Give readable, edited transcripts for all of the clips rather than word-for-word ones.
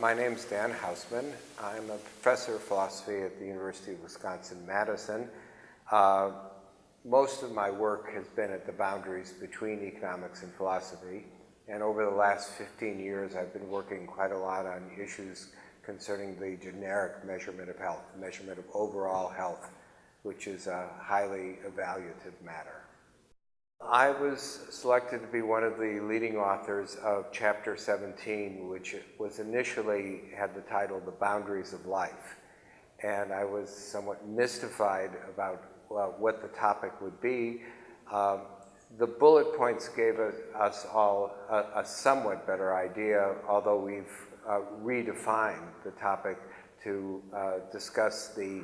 My name's Dan Hausman. I'm a professor of philosophy at the University of Wisconsin-Madison. Most of my work has been at the boundaries between economics and philosophy, and over the last 15 years I've been working quite a lot on issues concerning the generic measurement of health, the measurement of overall health, which is a highly evaluative matter. I was selected to be one of the leading authors of Chapter 17, which was initially had the title The Boundaries of Life. And I was somewhat mystified about what the topic would be. The bullet points gave us all a somewhat better idea, although we've redefined the topic to discuss the,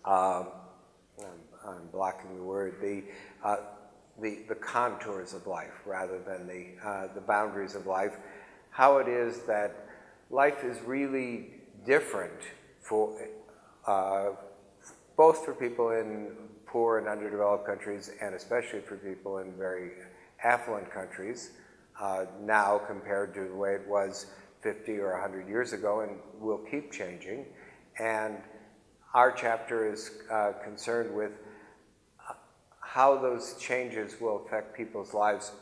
I'm blocking the word, the contours of life rather than the boundaries of life, how it is that life is really different for both for people in poor and underdeveloped countries and especially for people in very affluent countries now compared to the way it was 50 or 100 years ago, and will keep changing. And our chapter is concerned with how those changes will affect people's lives,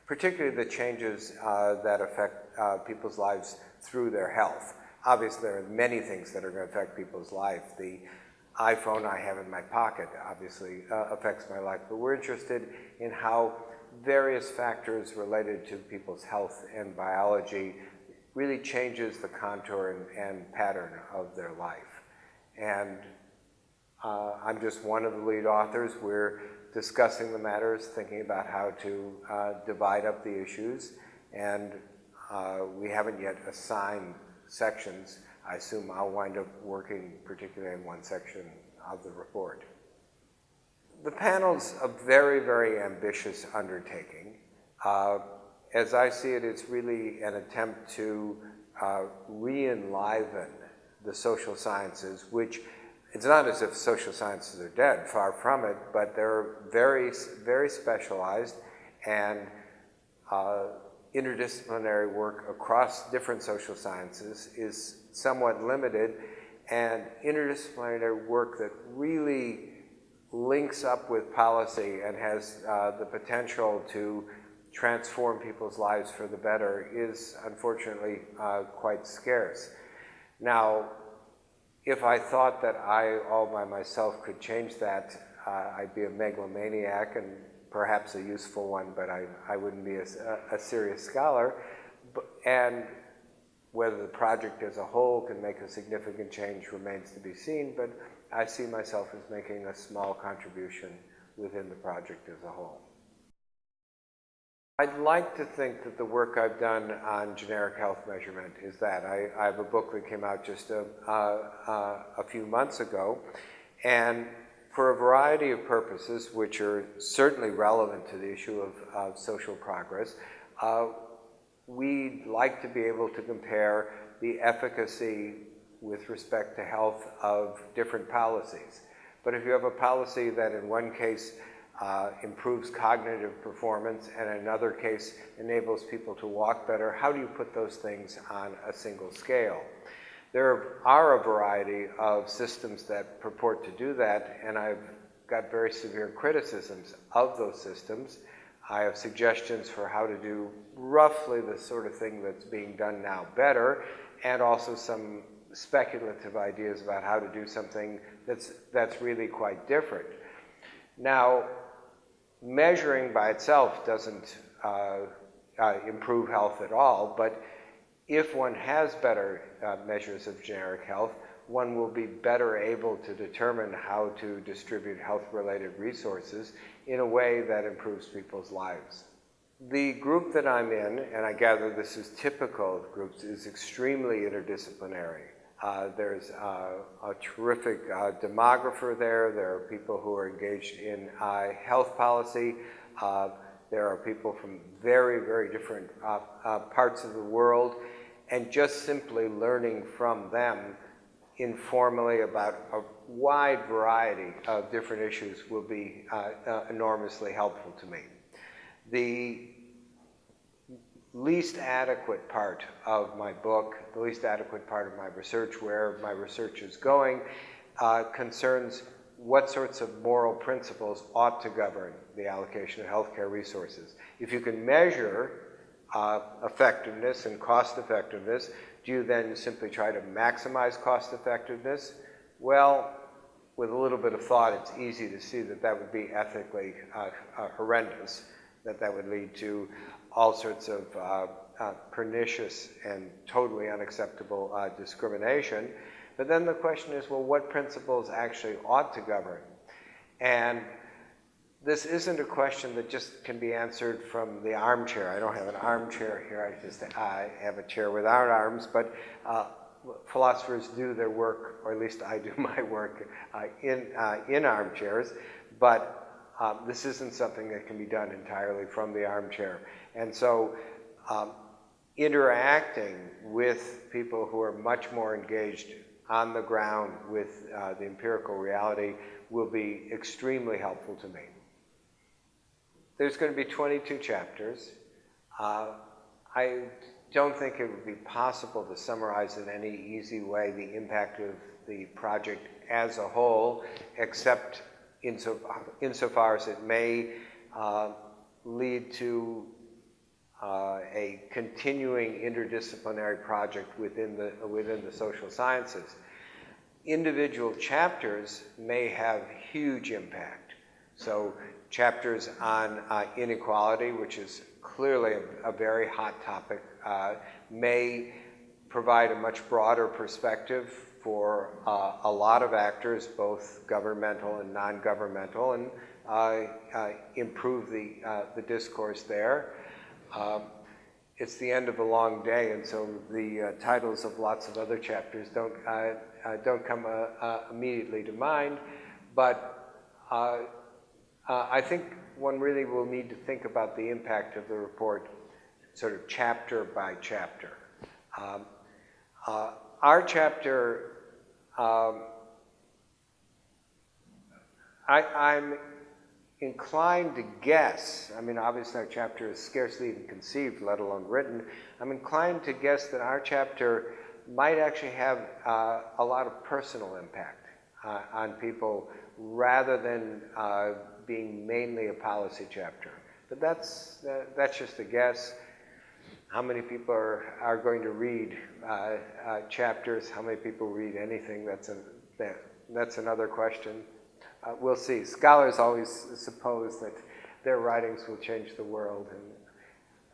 particularly the changes that affect people's lives through their health. Obviously, there are many things that are going to affect people's life. The iPhone I have in my pocket obviously affects my life, but we're interested in how various factors related to people's health and biology really changes the contour and pattern of their life. And I'm just one of the lead authors. We're discussing the matters, thinking about how to divide up the issues, and we haven't yet assigned sections. I assume I'll wind up working particularly in one section of the report. The panel's a very, very ambitious undertaking. As I see it, it's really an attempt to re-enliven the social sciences, which it's not as if social sciences are dead, far from it, but they're very, very specialized, and interdisciplinary work across different social sciences is somewhat limited, and interdisciplinary work that really links up with policy and has the potential to transform people's lives for the better is unfortunately quite scarce. Now, if I thought that I all by myself could change that, I'd be a megalomaniac and perhaps a useful one, but I wouldn't be a serious scholar. And whether the project as a whole can make a significant change remains to be seen, but I see myself as making a small contribution within the project as a whole. I'd like to think that the work I've done on generic health measurement is that. I have a book that came out just a few months ago, and for a variety of purposes, which are certainly relevant to the issue of social progress, we'd like to be able to compare the efficacy with respect to health of different policies. But if you have a policy that in one case improves cognitive performance and in another case enables people to walk better, how do you put those things on a single scale? There are a variety of systems that purport to do that, and I've got very severe criticisms of those systems. I have suggestions for how to do roughly the sort of thing that's being done now better, and also some speculative ideas about how to do something that's really quite different. Now, measuring by itself doesn't improve health at all, but if one has better measures of generic health, one will be better able to determine how to distribute health-related resources in a way that improves people's lives. The group that I'm in, and I gather this is typical of groups, is extremely interdisciplinary. There's a terrific demographer there. There are people who are engaged in health policy. There are people from very, very different parts of the world, and just simply learning from them informally about a wide variety of different issues will be enormously helpful to me. The least adequate part of my book, the least adequate part of my research, where my research is going, concerns what sorts of moral principles ought to govern the allocation of healthcare resources. If you can measure effectiveness and cost effectiveness, do you then simply try to maximize cost effectiveness? Well, with a little bit of thought, it's easy to see that that would be ethically horrendous, that would lead to all sorts of pernicious and totally unacceptable discrimination. But then the question is, well, what principles actually ought to govern? And this isn't a question that just can be answered from the armchair. I don't have an armchair here. I have a chair without arms, but philosophers do their work, or at least I do my work, in armchairs. But this isn't something that can be done entirely from the armchair. And so interacting with people who are much more engaged on the ground with the empirical reality will be extremely helpful to me. There's going to be 22 chapters. I don't think it would be possible to summarize in any easy way the impact of the project as a whole, except insofar as it may lead to a continuing interdisciplinary project within the social sciences. Individual chapters may have huge impact. So chapters on inequality, which is clearly a very hot topic, may provide a much broader perspective for a lot of actors, both governmental and non-governmental, and improve the discourse there. It's the end of a long day, and so the titles of lots of other chapters don't come immediately to mind, but I think one really will need to think about the impact of the report sort of chapter by chapter. Our chapter, I'm inclined to guess, I mean, obviously our chapter is scarcely even conceived, let alone written. I'm inclined to guess that our chapter might actually have a lot of personal impact on people rather than being mainly a policy chapter. But that's just a guess. How many people are going to read chapters? How many people read anything? That's another question. We'll see. Scholars always suppose that their writings will change the world,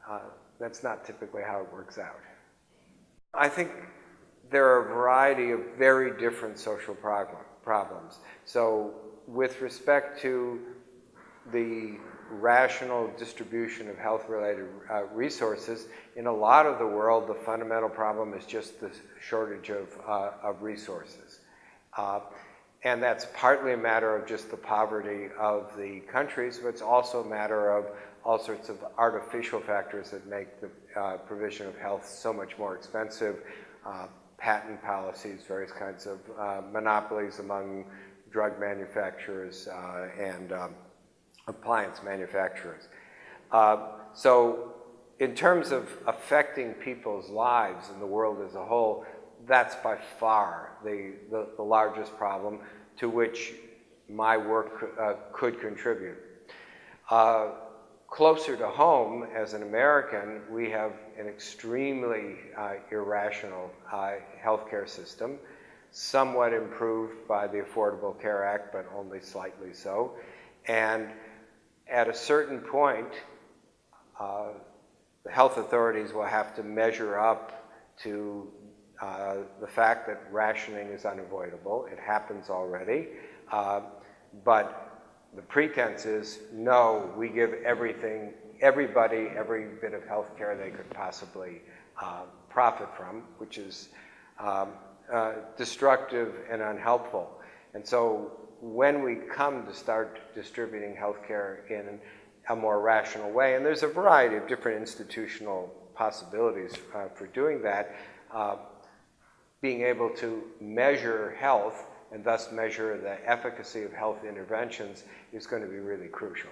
and that's not typically how it works out. I think there are a variety of very different social problems. So with respect to the rational distribution of health-related resources, in a lot of the world, the fundamental problem is just the shortage of resources. And that's partly a matter of just the poverty of the countries, but it's also a matter of all sorts of artificial factors that make the provision of health so much more expensive. Patent policies, various kinds of monopolies among drug manufacturers and appliance manufacturers. So in terms of affecting people's lives in the world as a whole, that's by far the largest problem to which my work could contribute. Closer to home, as an American, we have an extremely irrational healthcare system, somewhat improved by the Affordable Care Act, but only slightly so. And at a certain point, the health authorities will have to measure up to the fact that rationing is unavoidable. It happens already. But the pretense is, no, we give everybody every bit of health care they could possibly profit from, which is destructive and unhelpful. And so when we come to start distributing health care in a more rational way, and there's a variety of different institutional possibilities for doing that, being able to measure health and thus measure the efficacy of health interventions is going to be really crucial.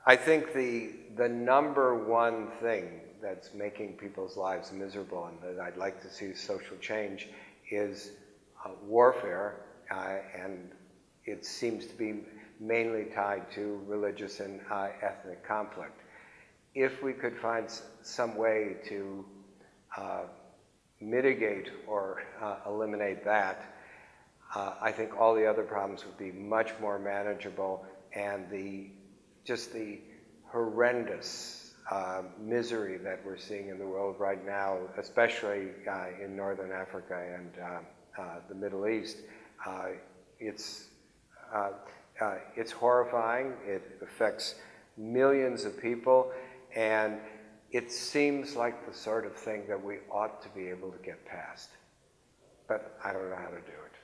I think the number one thing that's making people's lives miserable and that I'd like to see social change is warfare, and it seems to be mainly tied to religious and ethnic conflict. If we could find some way to mitigate or eliminate that, I think all the other problems would be much more manageable, and just the horrendous misery that we're seeing in the world right now, especially in Northern Africa and the Middle East, it's horrifying. It affects millions of people, and it seems like the sort of thing that we ought to be able to get past. But I don't know how to do it.